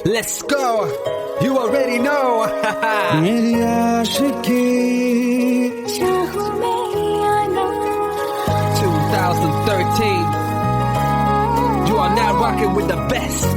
Let's go. You already know. मेरी आशिकी 2013. You are now rocking with the best.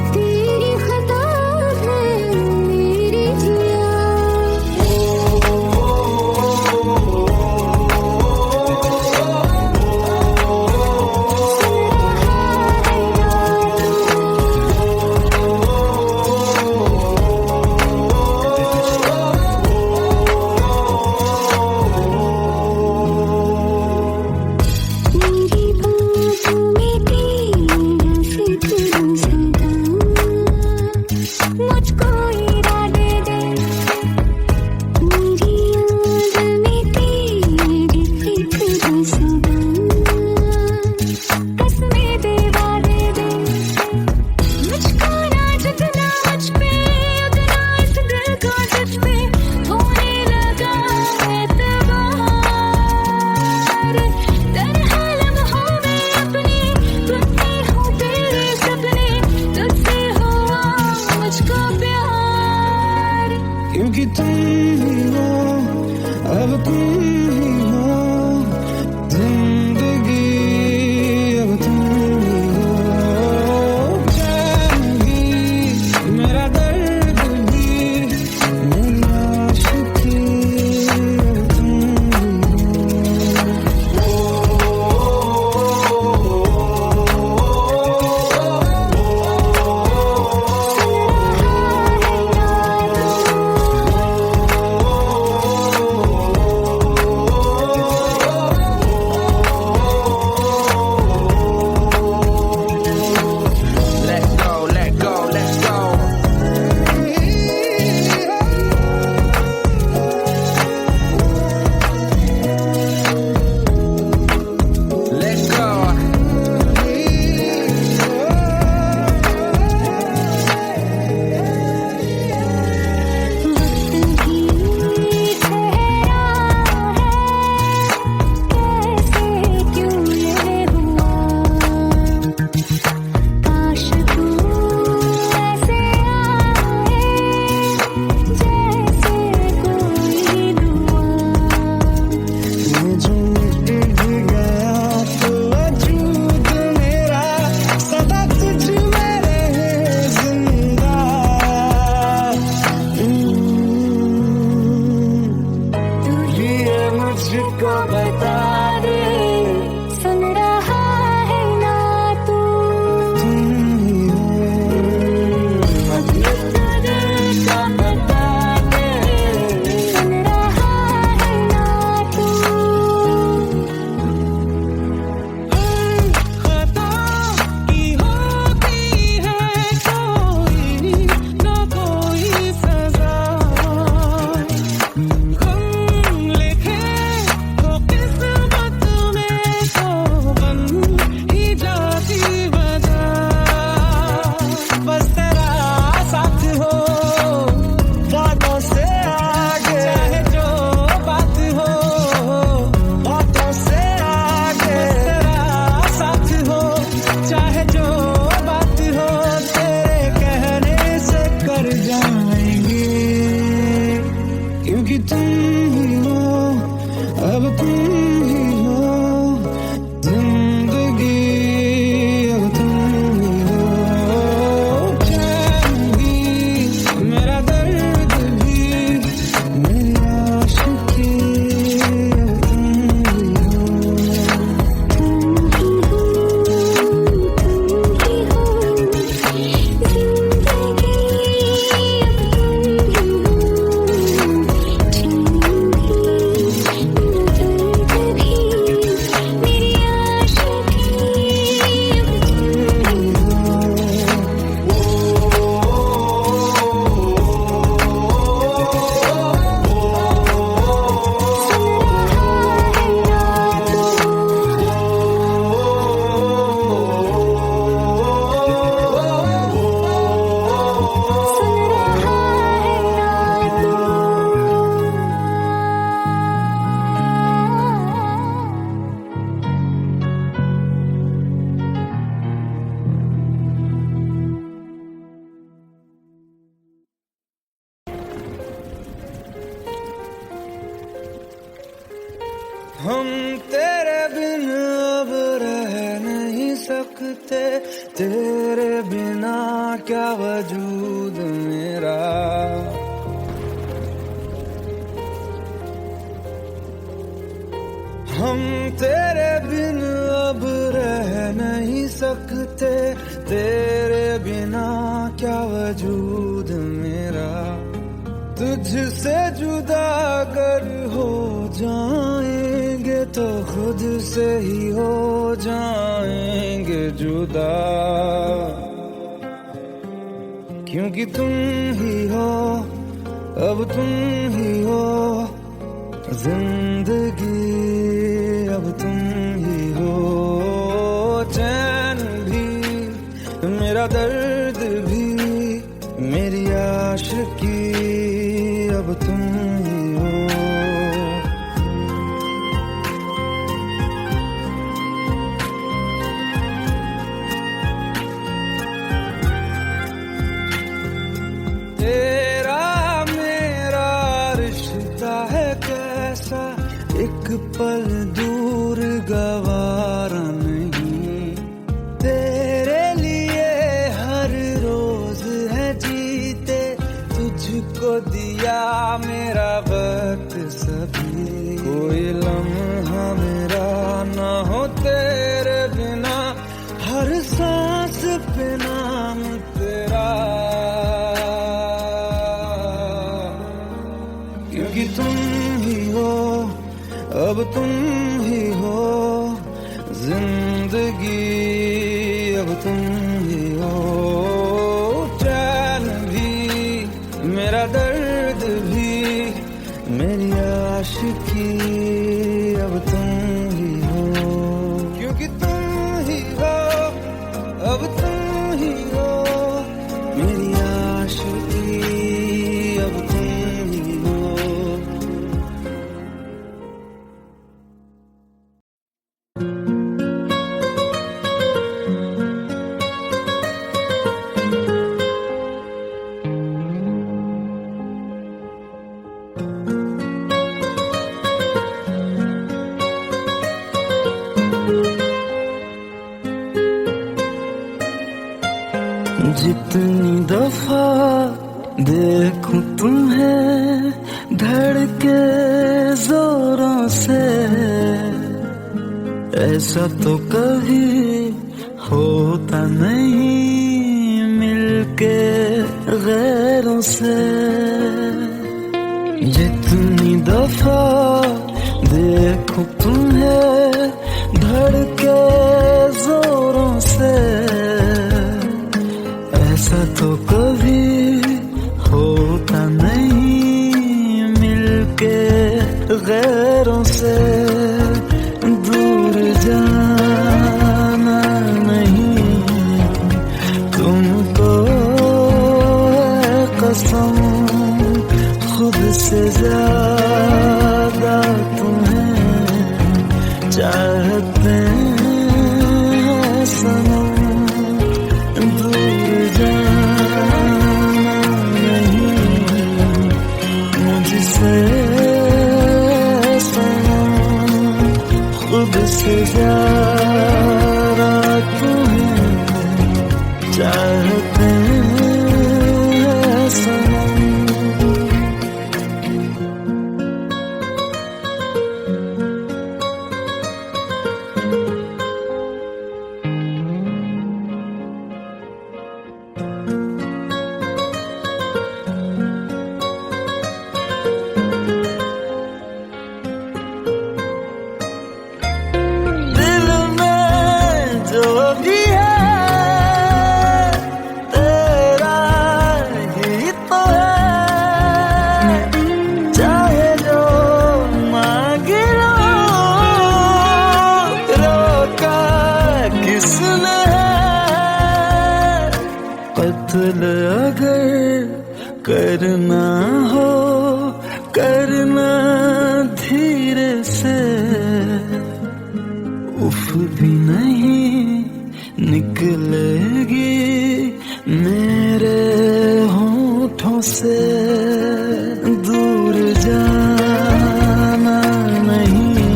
हम तेरे बिन अब रह नहीं सकते, तेरे बिना क्या वजूद मेरा। हम तेरे बिन अब रह नहीं सकते, तेरे बिना क्या वजूद मेरा। तुझसे जुदा अगर हो जाएंगे तो खुद से ही हो जाएंगे जुदा, क्योंकि तुम ही हो, अब तुम ही हो जिंदगी, अब तुम ही हो। चैन भी मेरा दर्द भी मेरी आशिकी, अब तुम ही हो। तेरा मेरा रिश्ता है कैसा, एक पल दूर गवारा नहीं। तेरे लिए हर रोज है जीते, तुझको दिया मेरा वक्त सभी। कोई लम्हा मेरा ना हो तेरे बिना, हर सांस पे नाम तेरा, क्योंकि तुम ही हो, अब तुम ही हो जिंदगी, अब तुम ही हो। चैन भी मेरा दर्द भी मेरी आशिकी, अब तुम ही हो, क्योंकि तुम ही हो, अब तुम ही हो मेरी आशिकी, अब तुम ही हो। जितनी दफा देखूं तुम्हें धड़के जोरों से, ऐसा तो कभी होता नहीं मिलके गैरों से। जितनी दफा देखूं तुम्हें धड़के जोरों से, ऐसा तो कभी होता नहीं मिलके गैरों से। दूर जाना नहीं तुमको है कसम, खुद से ज्यादा तुम्हें चाहते हैं सनम। दूर जाना नहीं मुझसे सनम, खुद से ज्यादा तुम्हें चाहते हैं सनम। कत्ल अगर करना हो करना धीरे से, उफ भी नहीं निकलेगी मेरे होठों से। दूर जाना नहीं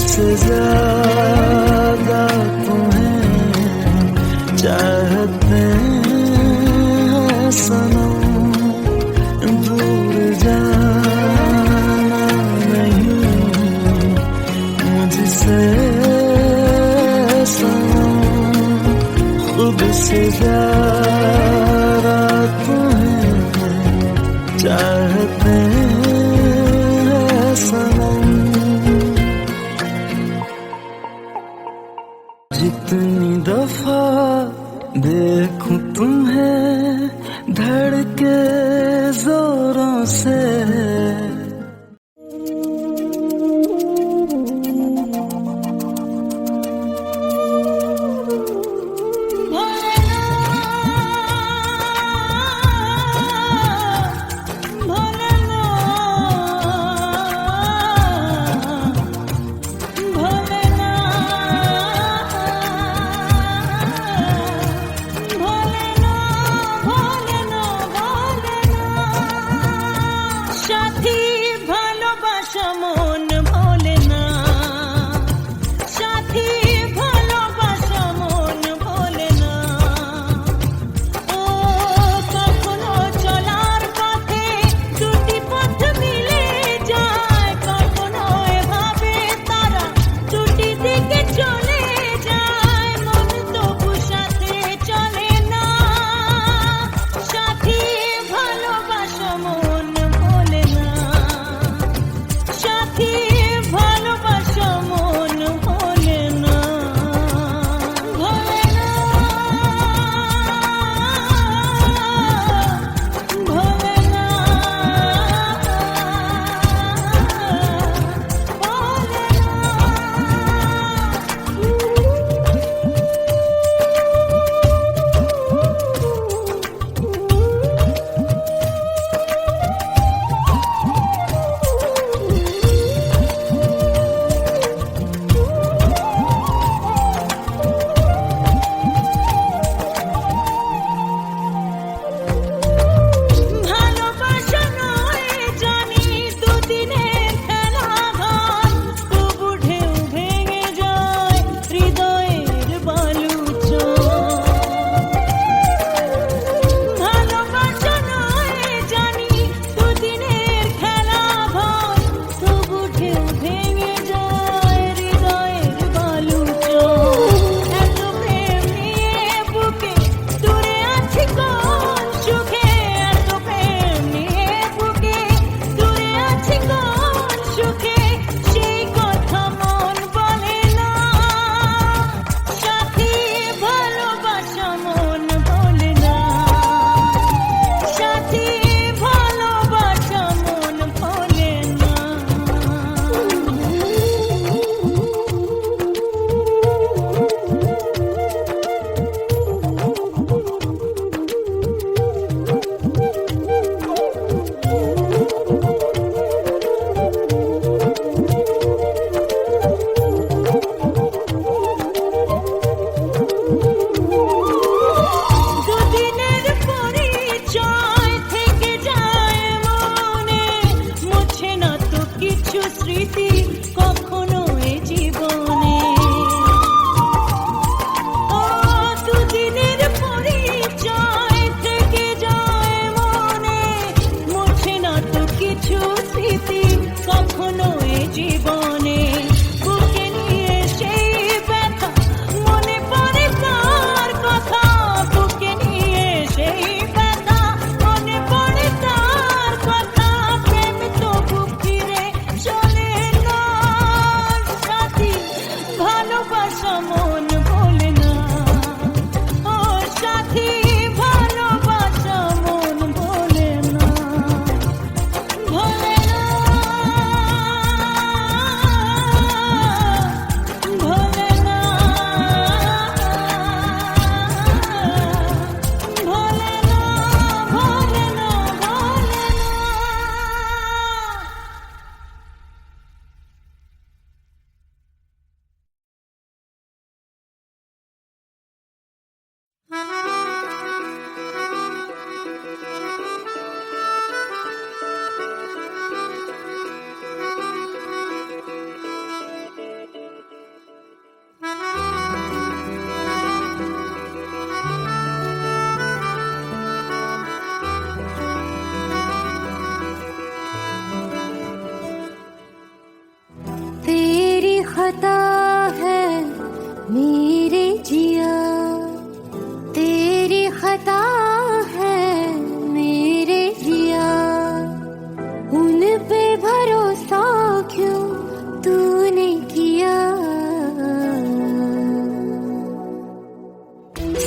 से ज्यादा तुम्हें चाहते हैं सनम, दूर जाना नहीं मुझसे सनम, खुद से ज्यादा तुम्हें चाहते हैं सनम। जितनी दफा देखूं तुम्हें धड़के जोरों से, সাথী ভালোবাসা মন ভোলে না, সাথী ভালোবাসা মন ভোলে না। ও কখনো চলার পথে দুটি পথ মিলে যায়, কখনো এভাবে তারা দুটি দিকে চলে যায়, মন তবু সাথে চলে না। সাথী ভালোবাসা মন ভোলে না, সাথী ভালোবাসা মন ভোলে না, ভোলে না, ভোলে না, ভোলে না,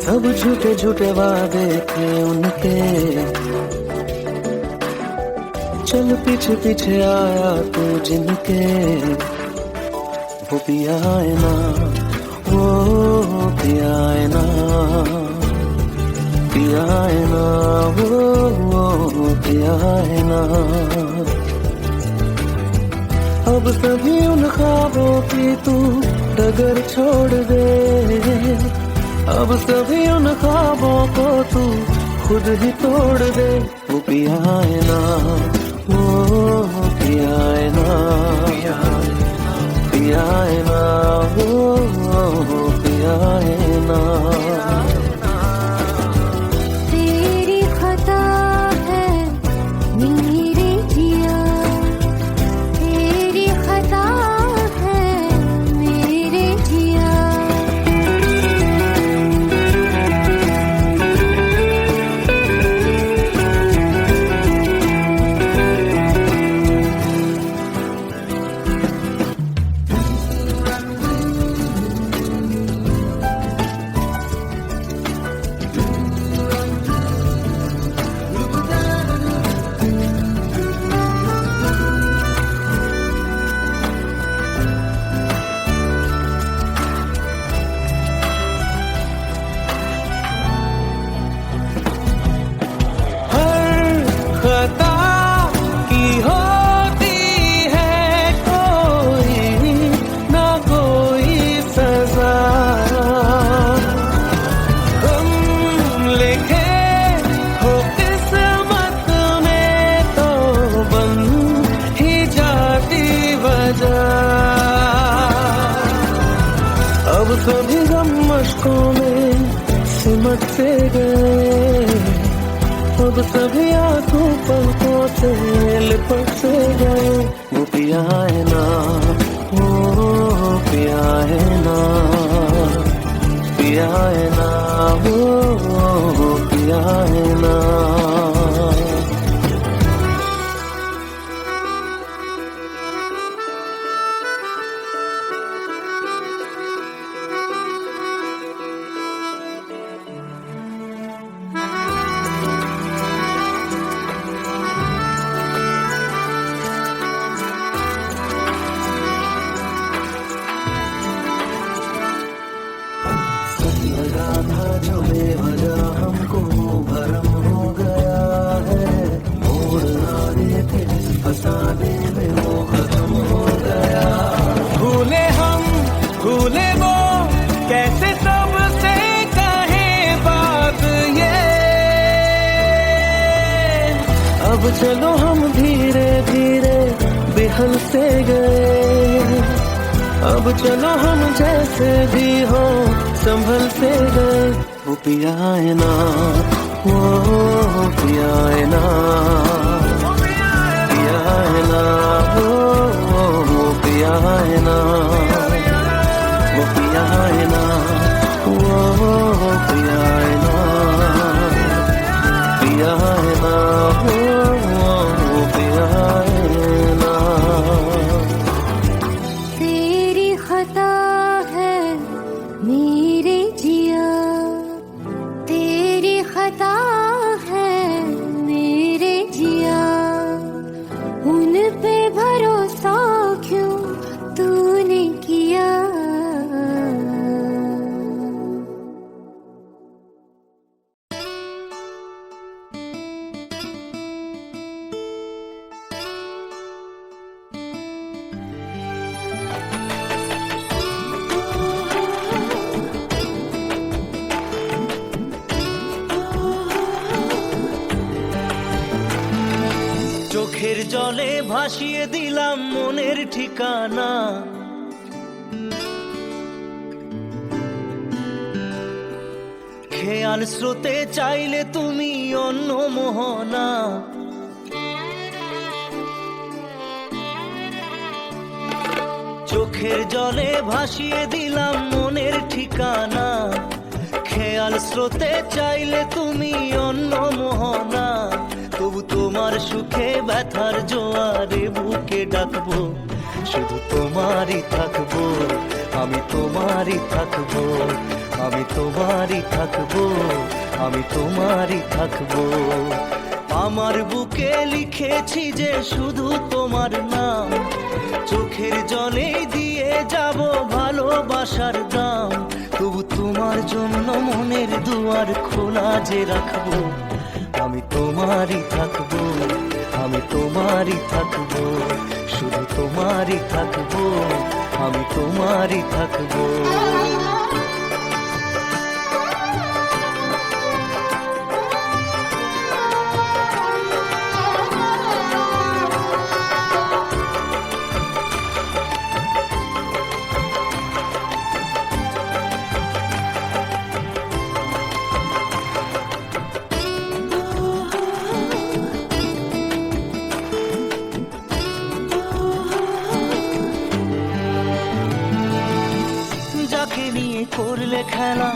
सब झूठे झूठे वादे थे उनके, चल पीछे पीछे आया तू जिनके, वो पिया है ना, वो पिया है ना, पिया है ना, वो पिया है ना। अब सभी उन ख्वाबों की तू डगर छोड़ दे, अब सभी उन ख्वाबों को तू खुद ही तोड़ दे। वो पिया है ना, वो पिया है ना, पिया है ना, वो पिया है ना। तेरी खता है मेरे जिया, तेरी खता है मेरे जिया। खता की होती है कोई ना कोई सजा, हम लिखे हो किस्मत में तो बन ही जाती वजह। अब सभी गम मशकों में सिमट से गए, अब सभी आंसू पलकों से लिपट से गए। वो पिया है ना, वो पिया है ना, पिया है ना, वो पिया है ना। लगा था जो बेवजह हमको भरम हो गया है, मोड़ आने थे जिस फसाने में वो खत्म हो गया। भूले हम भूले वो कैसे सबसे कहे बात ये, अब चलो हम धीरे धीरे बेहल से गए, अब चलो हम जैसे भी हो संभल से गए। वो पिया है ना, वो पिया है ना, पिया है ना, वो पिया है ना, वो पिया है ना, वो पिया है ना, पिया है ना, वो पिया है ना। तेरी खता है मेरे जिया, तेरी खता है मेरे जिया। उन पे भरोसा क्यों तूने किया। চোখের জলে ভাসিয়ে দিলাম মনের ঠিকানা, খেয়াল স্রোতে চাইলে তুমি অন্য মোহনা। চোখের জলে ভাসিয়ে দিলাম মনের ঠিকানা, খেয়াল স্রোতে চাইলে তুমি অন্য মোহনা। তবু তোমার সুখে ব্যথার জোয়ারে বুকে ডাকবো, শুধু তোমারই থাকবো, আমি তোমারই থাকবো। আমি তোমারই থাকবো, আমি তোমারই থাকবো। আমার বুকে লিখেছি যে শুধু তোমার নাম, চোখের জলে দিয়ে যাব ভালোবাসার দাম। তবু তোমার জন্য মনের দুয়ার খোলা যে রাখবো, আমি তোমারই থাকবো, আমি তোমারই থাকবো, শুধু তোমারই থাকবো, আমি তোমারই থাকবো। যাকে নিয়ে করলে খেলা,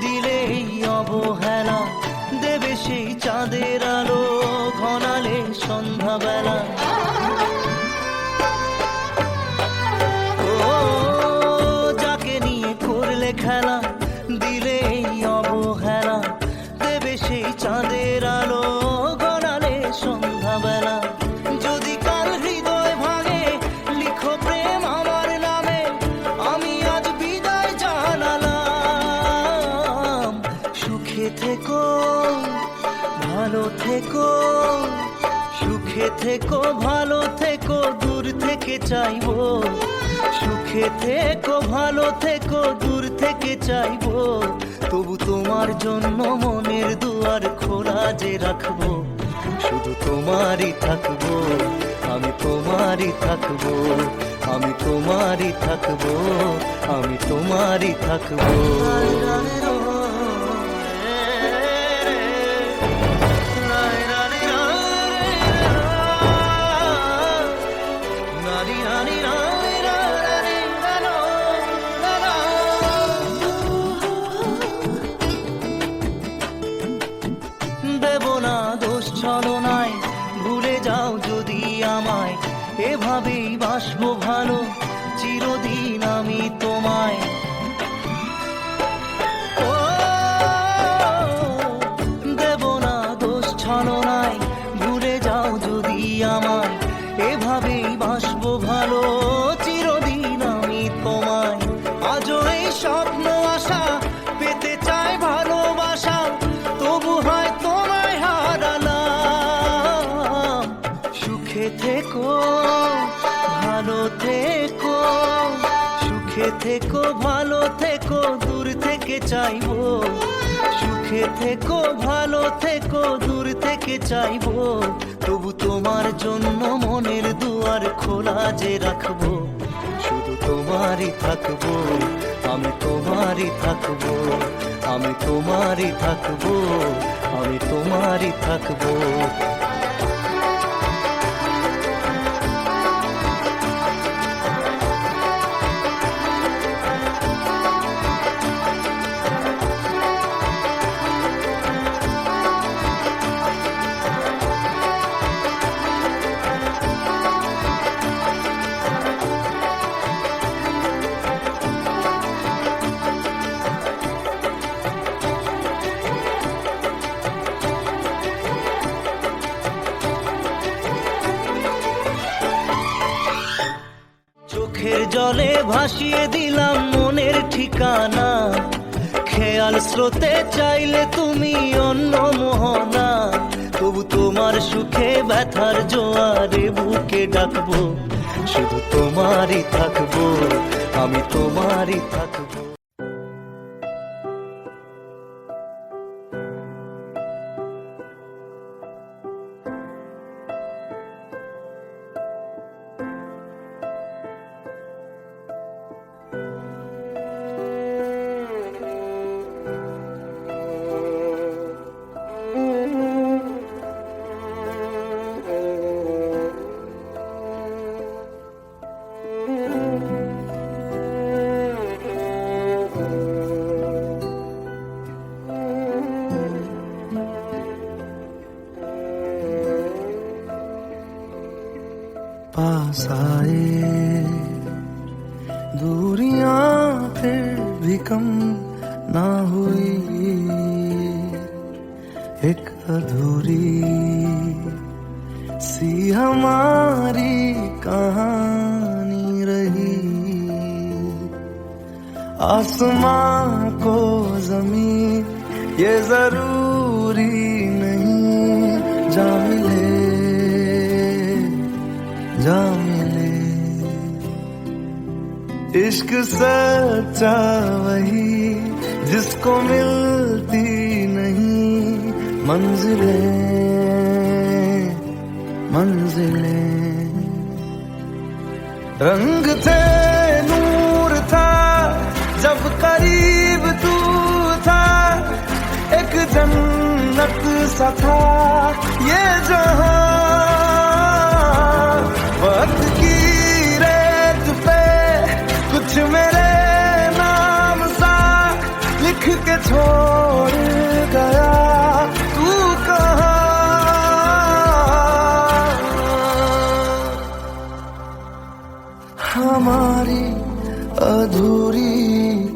দিলে এই অবহেলা, দেবে সেই চাঁদের আলো ঘনালে সন্ধ্যাবেলা। ও যাকে নিয়ে করলে খেলা, দিলে এই অবহেলা, দেবে সেই চাঁদের আলো ঘনালে সন্ধ্যাবেলা। যদি কাল হৃদয় ভাঙে, লিখো প্রেম আমার নামে, আমি আজ বিদায় জানালাম। সুখে থেকো, ভালো থেকো, সুখে থেকো, ভালো থেকো, দূর থেকে চাইবো। সুখে থেকো, ভালো থেকো, দূর থেকে চাইবো। তবু তোমার জন্য মনের দুয়ার খোলা যে রাখবো, শুধু তোমারই থাকবো, আমি তোমারই থাকবো, আমি তোমারই থাকবো, আমি তোমারই থাকবো। দেব না দোষ ছলনায়, ভুলে যাও যদি আমায়, এভাবেই বাসবো ভালো চিরদিন আমি তোমায়। ও দেব না দোষ ছলনায়, ভুলে যাও যদি আমায়, এভাবেই বাসবো ভালো চিরদিন আমি তোমায়। আজও এই স্বপ্ন আশা পেতে চাই ভালোবাসা, তবু হয় তোমায় হারালাম। সুখে থেকো, ভালো থেকো, সুখে থেকো, ভালো থেকো, দূর থেকে চাইবো। সুখে থেকো, ভালো থেকো, দূর থেকে চাইবো। তবু তোমার জন্য মনের দুয়ার খোলা যে রাখবো, শুধু তোমারই থাকবো, আমি তোমারই থাকবো, আমি তোমারই থাকবো, আমি তোমারই থাকবো। চোখের জলে ভাসিয়ে দিলাম মনের ঠিকানা, খেয়াল স্রোতে চাইলে তুমি অন্য মোহনা। তবু তোমার সুখে ব্যথার জোয়ারে বুকে ডাকবো, শুধু তোমারই থাকবো, আমি তোমারই থাকবো। पास आए दूरियां फिर भी कम ना हुई एक अधूरी सी हमारी कहानी रही। आसमां को जमीन ये जरूरी नहीं, जा मिले जा मिले। इश्क सच्चा वही जिसको मिलती नहीं मंजिलें मंजिलें। रंग थे नूर था जब करीब तू था, एक जन्नत सा था ये जहां। वक्त की रेत पे कुछ मेरे नाम सा लिख के छोड़ गया तू कहाँ। हमारी अधूरी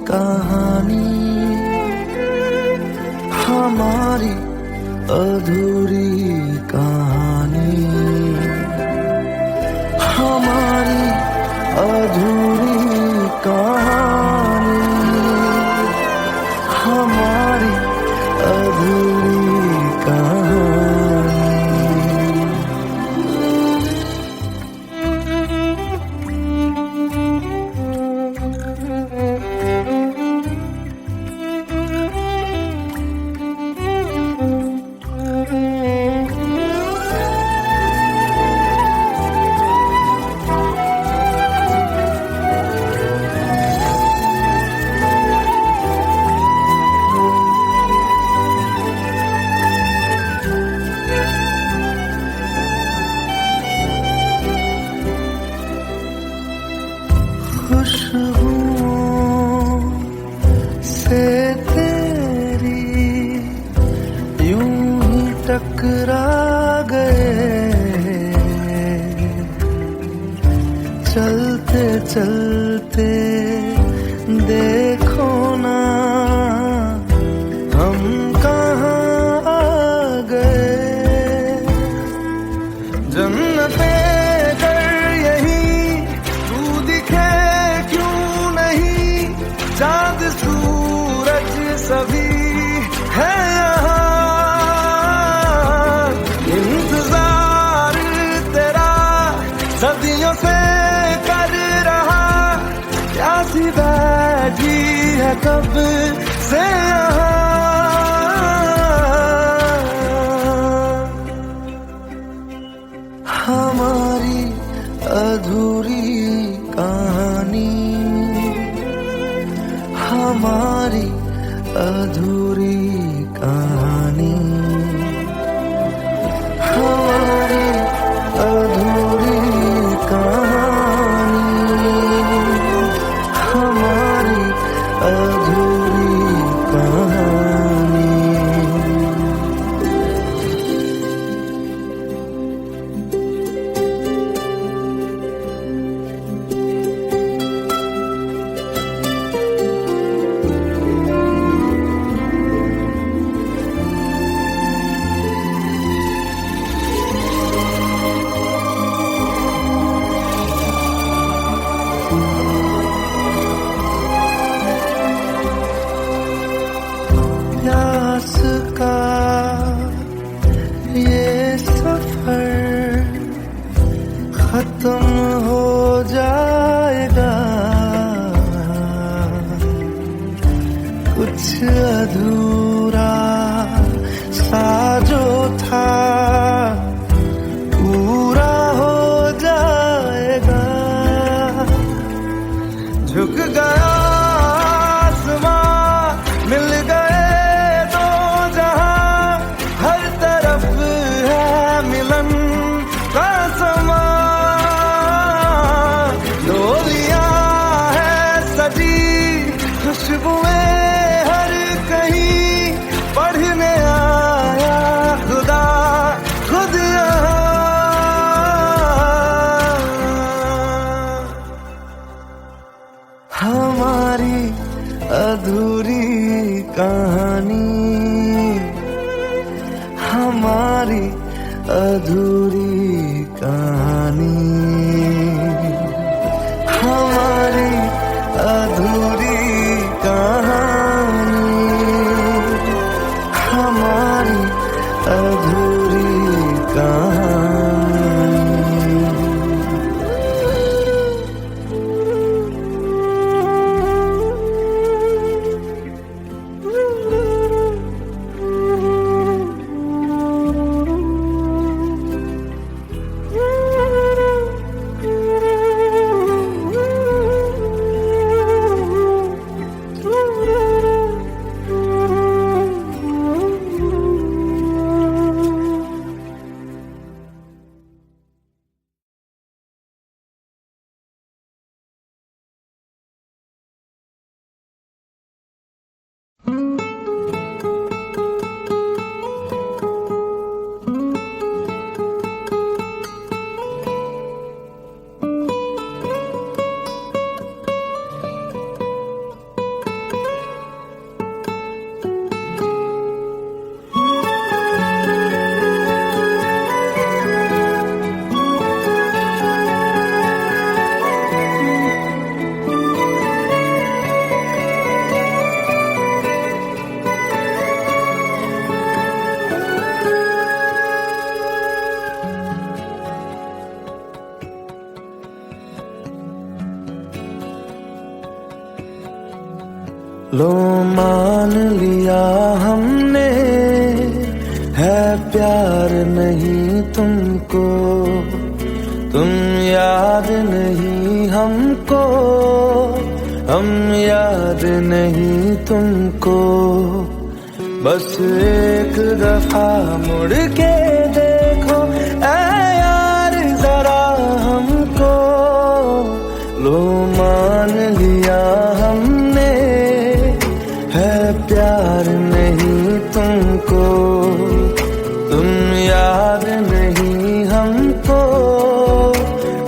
कहानी, हमारी अधूरी कहानी, हमारी अधूरी कहानी, हमारी अधूरी कहानी। खुशबुओं से तेरी यूं ही टकरा गए, चलते चलते देखो ना हम कहाँ आ गए। जन्नते चाँद सूरज सभी है यहाँ, इंतजार तेरा सदियों से कर रहा, प्यासी बैठी है कब से यहाँ। हमारी अधूरी कहानी, हमारी अधूरी कहानी, हमारी अधूरी कहानी, हमारी अधूरी कहानी। प्यास का ये सफर खत्म हो जाएगा, कुछ अधूरा सा जो था पूरा हो जाएगा। झुक गया आसमां, मिल गए दो जहां, हर तरफ है मिलन का समा। डोलियां है सजी खुशबुएं हर कहीं, पढ़ने आया खुदा खुद यहाँ। हमारी अधूरी कहानी, हमारी अधूरी कहानी, हमारी अधूरी कहानी, हमारी अधूरी कहानी। लो मान लिया हमने है प्यार नहीं तुमको, तुम याद नहीं हमको, हम याद नहीं तुमको। बस एक दफा मुड़ के देखो ऐ यार जरा हमको। लो मान लिया हमने है प्यार नहीं तुमको, तुम याद नहीं हमको,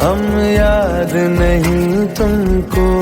हम याद नहीं तुमको।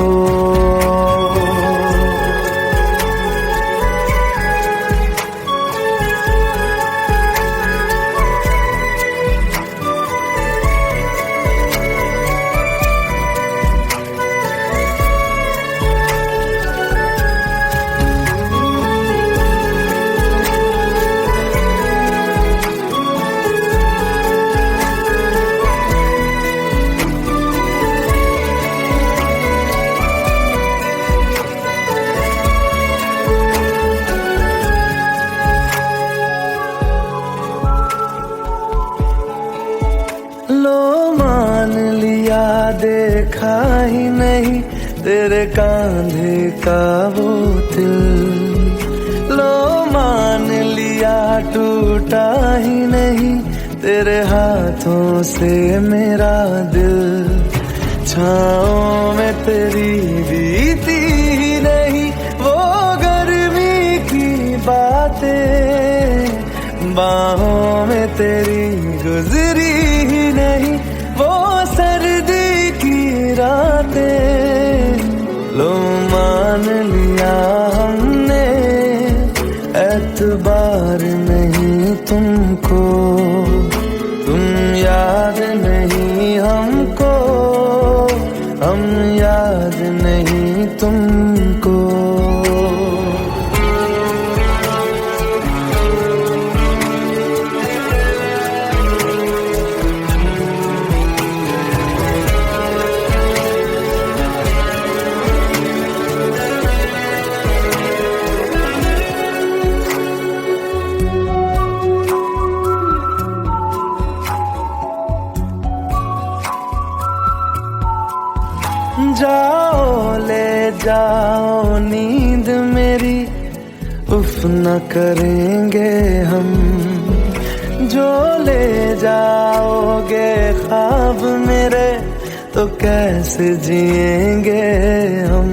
लो मान लिया देखा ही नहीं तेरे कांधे का वो दिल, लो मान लिया टूटा ही नहीं तेरे हाथों से मेरा दिल। छाँव में तेरी बीती ही नहीं वो गर्मी की बातें, बाहों में तेरी गुजरी ही नहीं वो सर्दी की रातें। लो मान लिया हमने एतबार नहीं तुमको, तुम याद नहीं हमको, हम याद नहीं तुमको। जाओ ले जाओ नींद मेरी, उफ न करेंगे हम। जो ले जाओगे ख्वाब मेरे तो कैसे जिएंगे हम।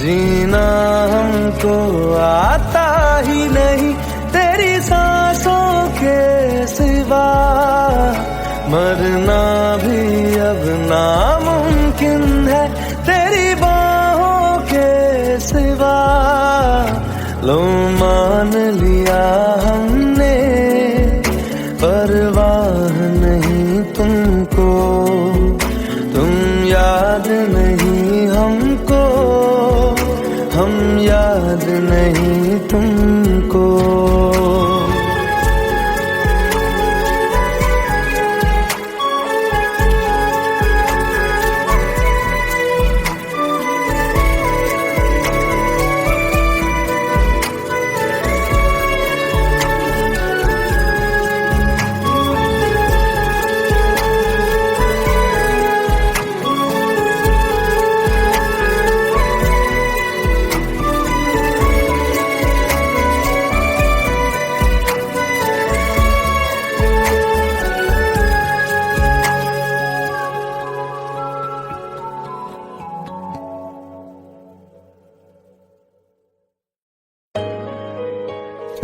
जीना हमको आता ही नहीं तेरी सांसों के सिवा, मरना भी अब नामुमकिन है तेरी बाहों के सिवा। लो मान लिया हमने, परवाह नहीं तुमको, तुम याद नहीं हमको, हम याद नहीं तुमको।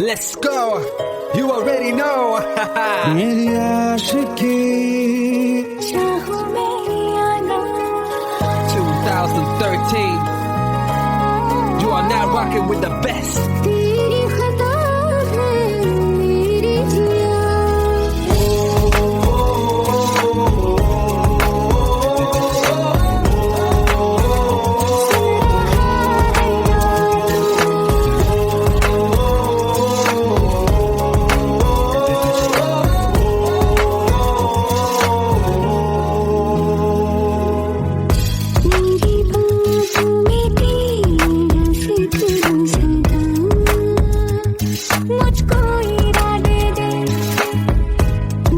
Let's go. You already know. मेरी आशिकी 2013. You are now rocking with the best. तेरी खता है मेरी जिया, मेरी बातों में तेरा जिक्र सदा, मुझको इरादे दे,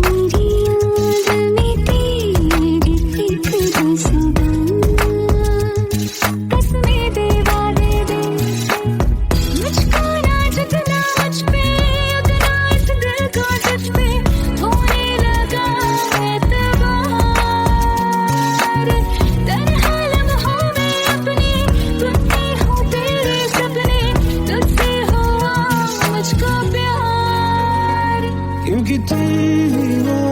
मेरी याद में तेरी फिक्र सदा, कसमें दे वादे दे, मुझको ना जितना मुझ पे उतना इस दिल को तुझ पे होने लगा एतबार। तन्हा लम्हों में अपने टूटे हों तेरे सपने, तुझसे हुआ मुझको प्यार। क्योंकि तुम ही हो,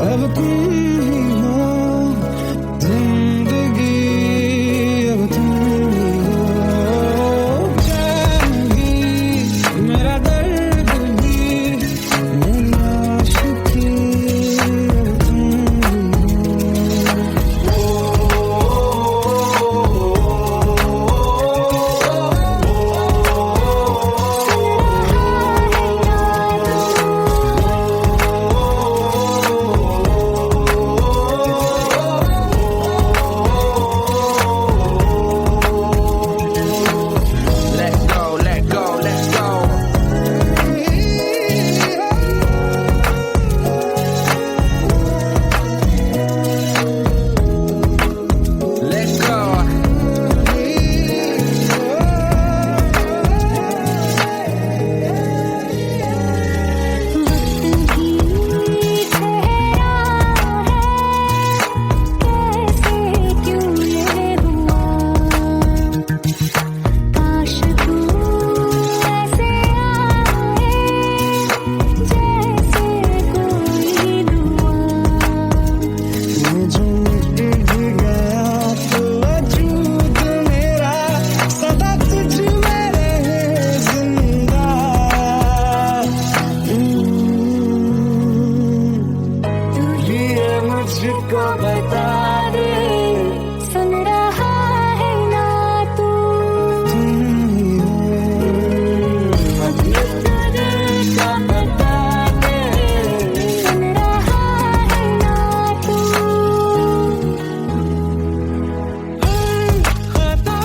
अब तुम ही हो, जिंदगी अब तुम ही हो, जान भी मेरा दर्द भी, मेरी आशिकी अब तुम ही Let go, let go, let's go. Let go. वक्त भी ठहरा है, कैसे क्यों ये हुआ, काश तू ऐसे आए जैसे कोई दुआ। मैं जो मिट भी गया तो वजूद मेरा सदा तुझ में रहे जिंदा। तू ये मुझको बता दे, सुन रहा है ना तू, तुम ही हो, अपने दिल का बता दे, सुन रहा है ना तू। खता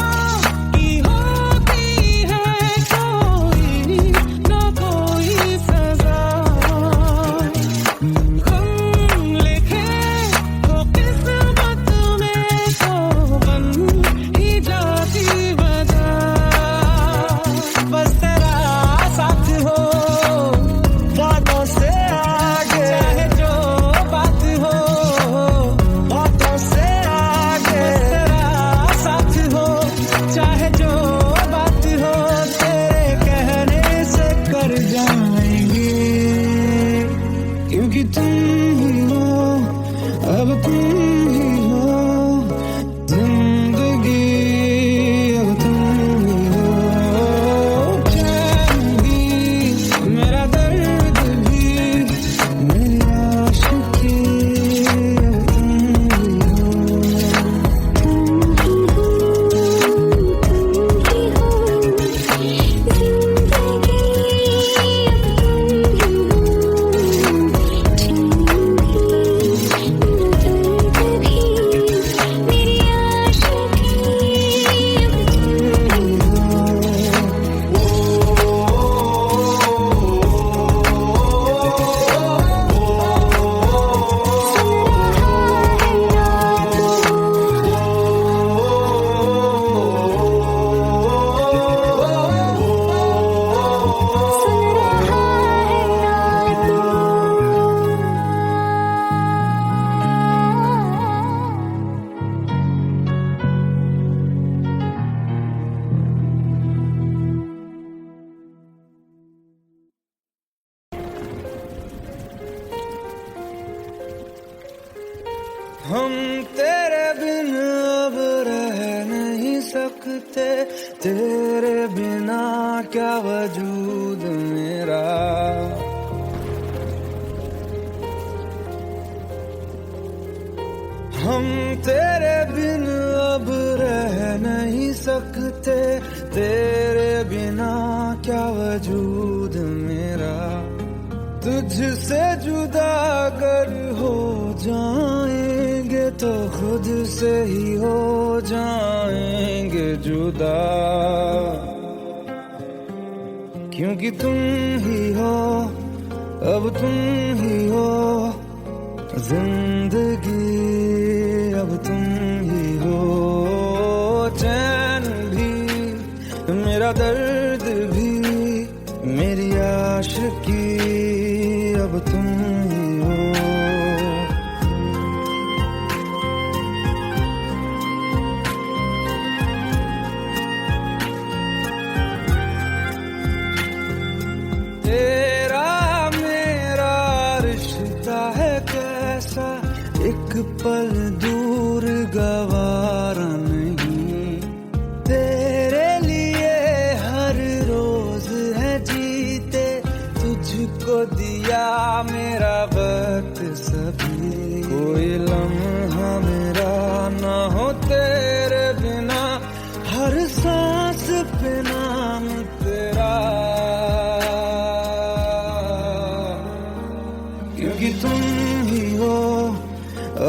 की होती है कोई ना कोई सजा, गम लिखे तो किस्मत में तो बन ही जाती वजह। बस तेरा साथ हो, बातों से आगे, चाहे जो बात हो, बातों से आगे। बस तेरा साथ हो, चाहे जो बात हो, तेरे कहने से कर जाएंगे। क्योंकि तुम ही हो, अब तुम ही हो, जिंदगी अब तुम ही हो, हम तेरे बिन अब रह नहीं सकते, तेरे बिना क्या वजूद मेरा। हम तेरे बिन अब रह नहीं सकते, तेरे बिना क्या वजूद मेरा। तुझसे जुदा अगर हो जाएंगे तो खुद से ही हो जाएंगे जुदा। क्योंकि तुम ही हो, अब तुम ही हो जिंदगी, अब तुम ही हो। चैन भी मेरा दर्द भी मेरी आशिकी, अब तुम ही हो। तेरा मेरा रिश्ता है कैसा, एक पल दूर गवारा नहीं। तेरे लिए हर रोज है जीते, तुझको दिया मेरा वक्त सभी। कोई लम्हा मेरा ना हो तेरे बिना, हर सांस पे नाम तेरा। क्योंकि तुम ही हो,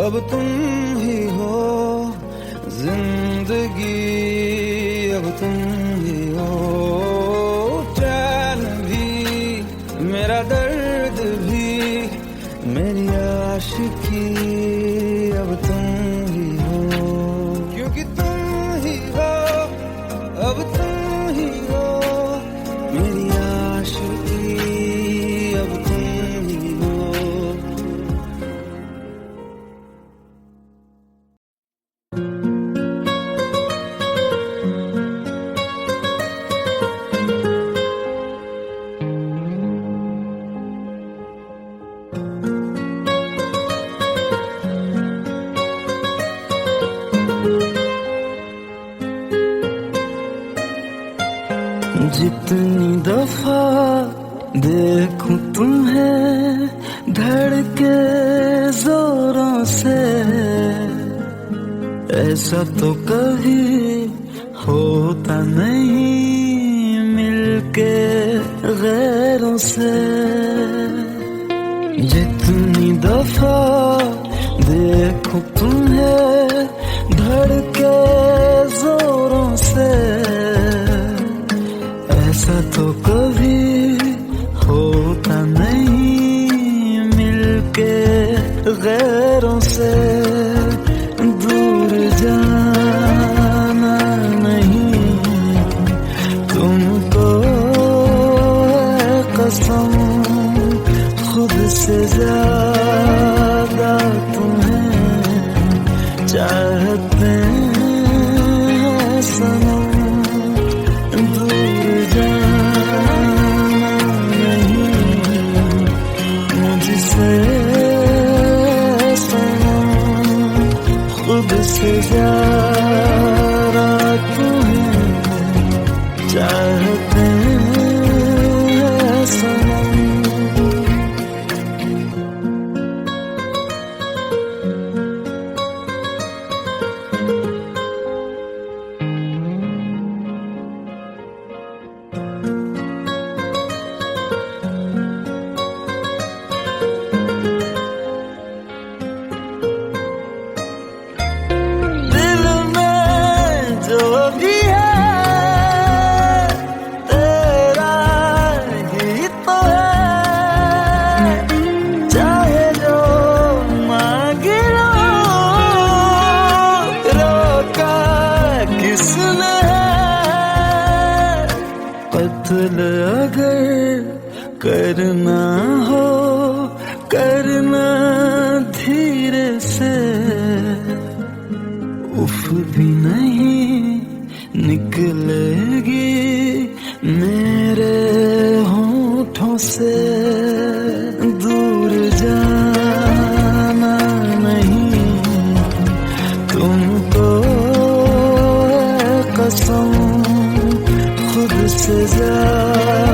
अब तुम ही हो जिंदगी, अब तुम ही हो। चैन भी मेरा दर्द भी मेरी आशिकी, अब तुम ही हो। क्योंकि तुम ही हो, अब तुम ही हो मेरी आशिकी, अब तुम ही हो। जितनी दफा देखूं तुम्हें धड़के जोरों से, ऐसा तो कभी होता नहीं मिलके गैरों से। जितनी दफा देखूं तुम्हें धड़के जोरों से, ऐसा तो कभी होता नहीं मिलके गैरों से। दूर जाना नहीं तुमको है कसम, खुद से ज्यादा तुम्हें चाहते हैं सनम। खुद से ज्यादा तुम्हें चाहते हैं सनम। कत्ल अगर करना हो करना धीरे से, उफ भी नहीं निकलेगी मेरे होठों से। दूर जाना नहीं से ज्यादा